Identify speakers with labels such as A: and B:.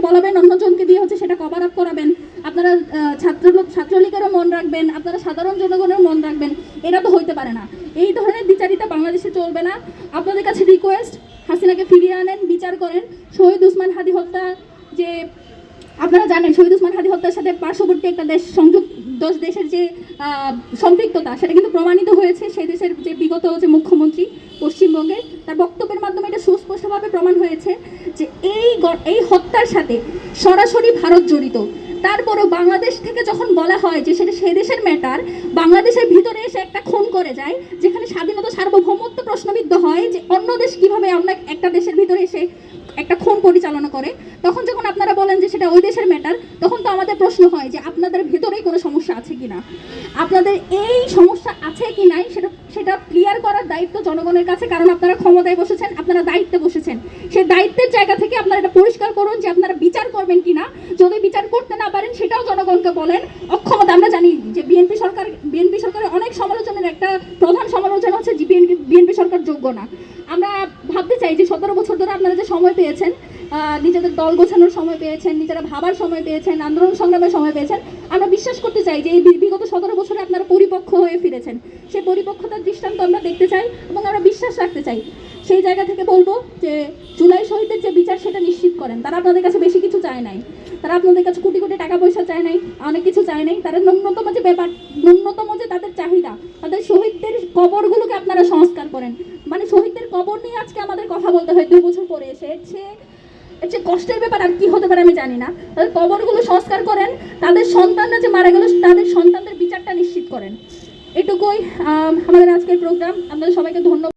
A: বলাবেন, অন্যজনকে দিয়ে হচ্ছে সেটা কভার আপ করাবেন। আপনারা ছাত্রলীগেরও মন রাখবেন, আপনারা সাধারণ জনগণের মন রাখবেন, এটা তো হইতে পারে না। এই ধরনের দ্বিচারিতা বাংলাদেশে চলবে না। আপনাদের কাছে রিকোয়েস্ট, হাসিনাকে ফিরিয়ে আনেন, বিচার করেন। শহীদ ওসমান হাদী হত্যা, যে আপনারা জানেন শহীদ ওসমান হাদী হত্যার সাথে পার্শ্ববর্তী একটা দেশ, সংযুক্ত 10 দেশের যে সম্পৃক্ততা, সেটা কিন্তু প্রমাণিত হয়েছে। সেই দেশের যে বিগত যে মুখ্যমন্ত্রী পশ্চিমবঙ্গের, তার বক্তব্যের মাধ্যমে এটা সুস্পষ্টভাবে প্রমাণ হয়েছে যে এই হত্যার সাথে সরাসরি ভারত জড়িত। তারপরেও বাংলাদেশ থেকে যখন বলা হয় যে সেটা সে দেশের ম্যাটার, বাংলাদেশের ভিতরে এসে একটা খুন করে যায়, যেখানে স্বাধীনতা সার্বভৌমত্ব প্রশ্নবিদ্ধ হয় যে অন্য দেশ কীভাবে অন্য একটা দেশের ভিতরে এসে একটা খুন পরিচালনা করে, তখন যখন আপনারা বলেন যে সেটা ওই দেশের ম্যাটার, তখন তো আমাদের প্রশ্ন হয় যে আপনাদের ভেতরেই কোনো সমস্যা আছে কিনা। আপনাদের এই সমস্যা আছে কি নাই সেটা ক্লিয়ার করার দায়িত্ব জনগণের কাছে, কারণ আপনারা ক্ষমতায় বসেছেন, আপনারা দায়িত্বে বসেছেন। সেই দায়িত্বের জায়গা থেকে আপনারা এটা পরিষ্কার করুন যে আপনারা বিচার করবেন কিনা। যদি বিচার করতে না পারেন সেটাও জনগণকে বলেন। অক্ষমতা, আমরা জানি যে বিএনপি সরকারের অনেক সমালোচনার একটা প্রধান সমালোচনা হচ্ছে যে বিএনপি সরকার যোগ্য না। আমরা ভাবতে চাই যে 17 বছর ধরে আপনারা যে সময় পেয়েছেন, নিজেদের দল গোছানোর সময় পেয়েছেন, নিজেরা ভাবার সময় পেয়েছেন, আন্দোলন সংগ্রামের সময় পেয়েছেন, আমরা বিশ্বাস করতে চাই যে এই বিগত 17 বছরে আপনারা পরিপক্ক হয়ে ফিরেছেন। সেই পরিপক্কতার দৃষ্টান্ত আমরা দেখতে চাই এবং আমরা বিশ্বাস রাখতে চাই। সেই জায়গা থেকে বলবো যে জুলাই শহীদের যে বিচার সেটা নিশ্চিত করেন। তারা আপনাদের কাছে বেশি কিছু চায় নাই, তারা আপনাদের কাছে কোটি কোটি টাকা পয়সা চায় নাই, অনেক কিছু চায় নাই। তারা ন্যূনতম যে তাদের চাহিদা, তাদের শহীদদের কবরগুলোকে আপনারা সংস্কার করেন। মানে শহীদদের কবর নিয়ে আজকে আমাদের কথা বলতে হয় 2 বছর পরে এসে, এর চেয়ে কষ্টের ব্যাপার আর কি হতে পারে আমি জানি না। তাদের কবরগুলো সংস্কার করেন, তাদের সন্তানরা যে মারা গেল তাদের সন্তানদের বিচারটা নিশ্চিত করেন। এটুকুই আমাদের আজকের প্রোগ্রাম। আপনাদের সবাইকে ধন্যবাদ।